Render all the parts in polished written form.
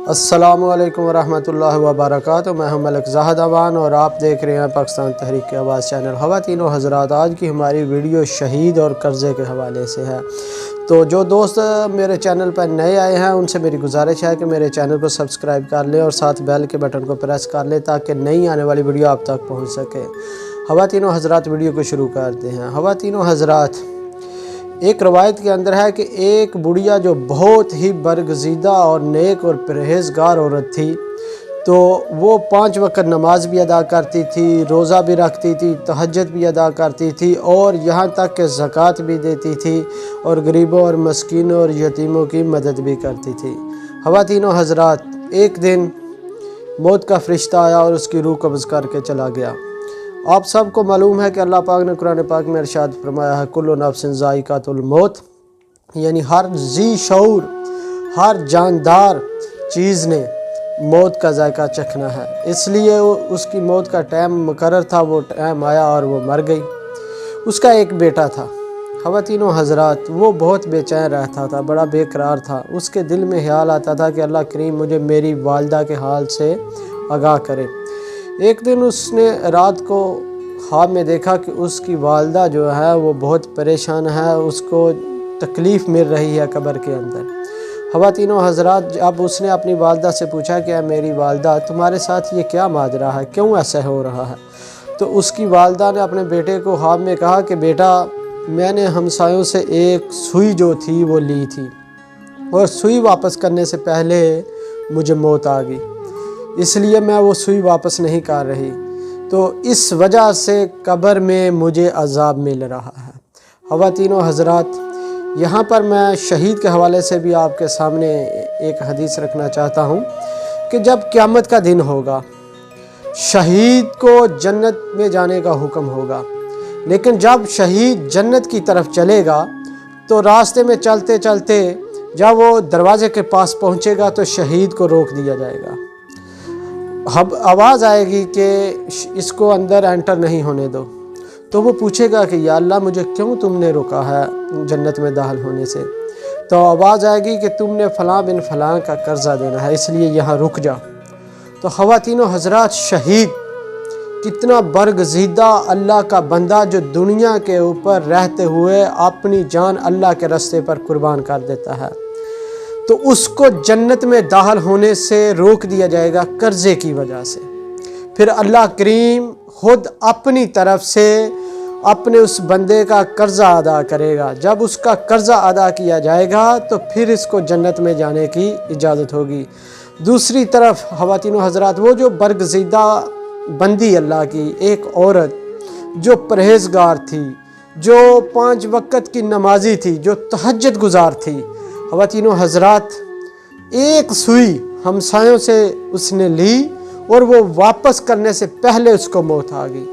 अस्सलामु अलैकुम वरहमतुल्लाहि वबरकातुहू। मैं हूं मलिक ज़ाहिद अवान और आप देख रहे हैं पाकिस्तान तहरीक की आवाज़ चैनल। ख़वातीन व हज़रात, आज की हमारी वीडियो शहीद और कर्ज़े के हवाले से है। तो जो दोस्त मेरे चैनल पर नए आए हैं उनसे मेरी गुजारिश है कि मेरे चैनल को सब्सक्राइब कर लें और साथ बेल के बटन को प्रेस कर लें ताकि नई आने वाली वीडियो आप तक पहुँच सके। ख़वातीन व हज़रात, वीडियो को शुरू करते हैं। ख़वातीन व हज़रात, एक रवायत के अंदर है कि एक बुढ़िया जो बहुत ही बरगज़ीदा और नेक और परहेज़गार औरत थी, तो वो 5 वक्त नमाज भी अदा करती थी, रोज़ा भी रखती थी, तहज्जुद भी अदा करती थी और यहाँ तक कि ज़कात भी देती थी और गरीबों और मस्कीनों और यतीमों की मदद भी करती थी। ख़वातीन व हज़रात, एक दिन मौत का फ़रिश्ता आया और उसकी रूह कब्ज़ करके चला गया। आप सबको मालूम है कि अल्लाह पाक ने कुरान पाक में इरशाद फरमाया है, कुल्लु नफ्सिन ज़ाइक़ातुल मौत, यानी हर जी शऊर, हर जानदार चीज़ ने मौत का जायका चखना है। इसलिए उसकी मौत का टाइम मुकर्रर था, वो टाइम आया और वो मर गई। उसका एक बेटा था। ख़वातीन व हज़रात, वो बहुत बेचैन रहता था, बड़ा बेकरार था। उसके दिल में ख्याल आता था कि अल्लाह करीम मुझे मेरी वालिदा के हाल से आगाह करे। एक दिन उसने रात को ख्वाब में देखा कि उसकी वालिदा जो है वो बहुत परेशान है, उसको तकलीफ़ मिल रही है कब्र के अंदर। ख़वातीन व हज़रात, अब उसने अपनी वालिदा से पूछा कि मेरी वालिदा, तुम्हारे साथ ये क्या माजरा है, क्यों ऐसा हो रहा है? तो उसकी वालिदा ने अपने बेटे को ख्वाब में कहा कि बेटा, मैंने हमसायों से एक सुई जो थी वो ली थी और सुई वापस करने से पहले मुझे मौत आ गई, इसलिए मैं वो सुई वापस नहीं कर रही, तो इस वजह से कब्र में मुझे अज़ाब मिल रहा है। ख़वातीन व हज़रात, यहाँ पर मैं शहीद के हवाले से भी आपके सामने एक हदीस रखना चाहता हूँ कि जब क़यामत का दिन होगा, शहीद को जन्नत में जाने का हुक्म होगा, लेकिन जब शहीद जन्नत की तरफ चलेगा तो रास्ते में चलते चलते जब वो दरवाज़े के पास पहुँचेगा तो शहीद को रोक दिया जाएगा। अब आवाज़ आएगी कि इसको अंदर एंटर नहीं होने दो। तो वो पूछेगा कि या अल्लाह, मुझे क्यों तुमने रोका है जन्नत में दाखिल होने से? तो आवाज़ आएगी कि तुमने फ़लाँ बिन फ़लाँ का कर्ज़ा देना है, इसलिए यहाँ रुक जा। तो ख़वातीन व हज़रात, शहीद कितना बरगज़ीदा अल्लाह का बंदा जो दुनिया के ऊपर रहते हुए अपनी जान अल्लाह के रास्ते पर कुर्बान कर देता है, तो उसको जन्नत में दाखिल होने से रोक दिया जाएगा कर्ज़े की वजह से। फिर अल्लाह करीम खुद अपनी तरफ से अपने उस बंदे का कर्ज़ा अदा करेगा। जब उसका कर्ज़ा अदा किया जाएगा तो फिर इसको जन्नत में जाने की इजाज़त होगी। दूसरी तरफ ख़वातीन व हज़रात, वो जो बरगज़ीदा बंदी अल्लाह की, एक औरत जो परहेज़गार थी, जो 5 वक्त की नमाजी थी, जो तहज्जुद गुज़ार थी, ख़वातीन व हज़रात, एक सुई हमसायों से उसने ली और वो वापस करने से पहले उसको मौत आ गई।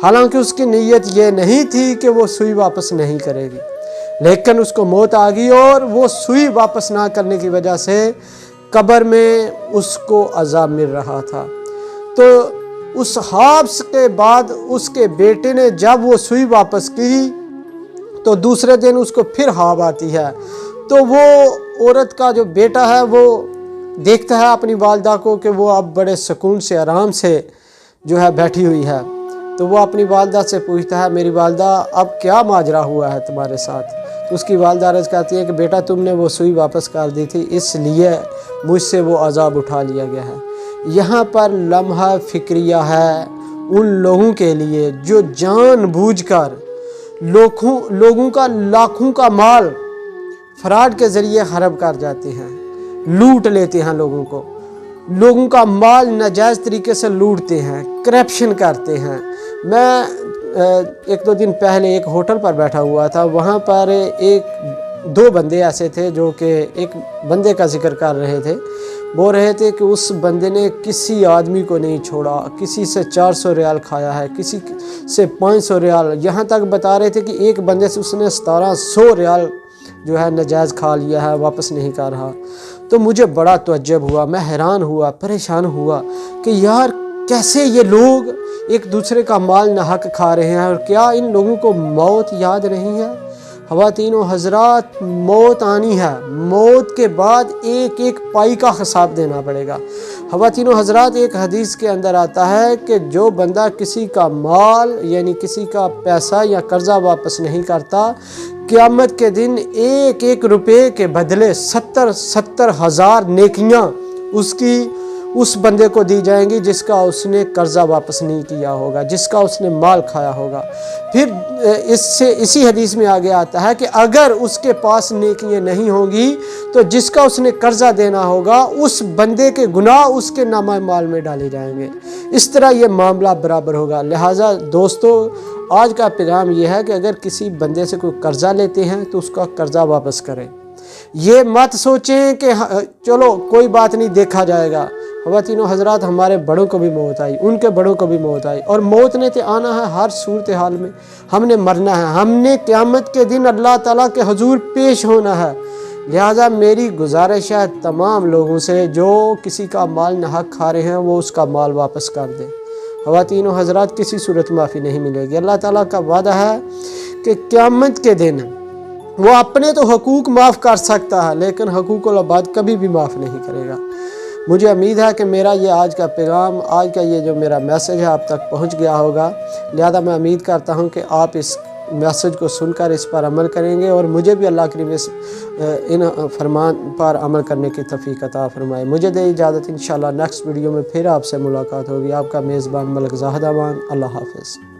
हालांकि उसकी नीयत ये नहीं थी कि वो सुई वापस नहीं करेगी, लेकिन उसको मौत आ गई और वो सुई वापस ना करने की वजह से कब्र में उसको अज़ाब मिल रहा था। तो उस ख्वाब के बाद उसके बेटे ने जब वो सुई वापस की तो दूसरे दिन उसको फिर ख्वाब आती है। तो वो औरत का जो बेटा है वो देखता है अपनी वालिदा को कि वो अब बड़े सुकून से, आराम से जो है बैठी हुई है। तो वो अपनी वालिदा से पूछता है, मेरी वालिदा, अब क्या माजरा हुआ है तुम्हारे साथ? तो उसकी वालिदा अर्ज़ करती है कि बेटा, तुमने वो सुई वापस कर दी थी, इसलिए मुझसे वो अज़ाब उठा लिया गया है। यहाँ पर लम्हा फ़िक्रिया है उन लोगों के लिए जो जानबूझकर लोगों का लाखों का माल फ्रॉड के ज़रिए खराब कर जाते हैं, लूट लेते हैं लोगों का माल नाजायज़ तरीके से लूटते हैं, करप्शन करते हैं। मैं 1-2 दिन पहले एक होटल पर बैठा हुआ था, वहाँ पर 1-2 बंदे ऐसे थे जो कि एक बंदे का जिक्र कर रहे थे, बोल रहे थे कि उस बंदे ने किसी आदमी को नहीं छोड़ा, किसी से 400 रियाल खाया है, किसी से 500 रियाल, यहाँ तक बता रहे थे कि एक बंदे से उसने 1700 रियाल जो है नजायज़ खा लिया है, वापस नहीं कर रहा। तो मुझे बड़ा तअज्जुब हुआ, मैं हैरान हुआ, परेशान हुआ कि यार कैसे ये लोग एक दूसरे का माल नाहक खा रहे हैं और क्या इन लोगों को मौत याद नहीं है? ख़वातीन व हज़रात, मौत आनी है, मौत के बाद एक एक पाई का हिसाब देना पड़ेगा। ख़वातीन व हज़रात, एक हदीस के अंदर आता है कि जो बंदा किसी का माल यानी किसी का पैसा या कर्ज़ा वापस नहीं करता, क़यामत के दिन एक एक रुपये के बदले 70 हज़ार नेकियां उस बंदे को दी जाएंगी जिसका उसने कर्ज़ा वापस नहीं किया होगा, जिसका उसने माल खाया होगा। फिर इसी हदीस में आगे आता है कि अगर उसके पास नेकियां नहीं होंगी तो जिसका उसने कर्ज़ा देना होगा उस बंदे के गुनाह उसके नामा माल में डाले जाएंगे। इस तरह ये मामला बराबर होगा। लिहाजा दोस्तों, आज का पैगाम यह है कि अगर किसी बंदे से कोई कर्ज़ा लेते हैं तो उसका कर्ज़ा वापस करें। ये मत सोचें कि चलो कोई बात नहीं, देखा जाएगा। ख़वातीन व हज़रात, हमारे बड़ों को भी मौत आई, उनके बड़ों को भी मौत आई, और मौत ने तो आना है हर सूरत हाल में। हमने मरना है, हमने क़यामत के दिन अल्लाह ताला के हुजूर पेश होना है। लिहाजा मेरी गुजारिश है तमाम लोगों से, जो किसी का माल नाहक खा रहे हैं वो उसका माल वापस कर दें। ख़वातीन व हज़रात, किसी सूरत माफ़ी नहीं मिलेगी। अल्लाह ताला का वादा है कि क़यामत के दिन वो अपने तो हकूक़ माफ़ कर सकता है, लेकिन हकूक़ुल इबाद कभी भी माफ़ नहीं करेगा। मुझे उम्मीद है कि मेरा ये आज का पैगाम, आज का ये जो मेरा मैसेज है आप तक पहुंच गया होगा। लिहाजा मैं उम्मीद करता हूं कि आप इस मैसेज को सुनकर इस पर अमल करेंगे और मुझे भी अल्लाह करीम इन फरमान पर अमल करने की तौफीक अता फरमाए। मुझे दे इजाज़त, इंशाअल्लाह नेक्स्ट वीडियो में फिर आपसे मुलाकात होगी। आपका मेज़बान मलिक ज़ाहिद अमान। अल्लाह हाफ़िज़।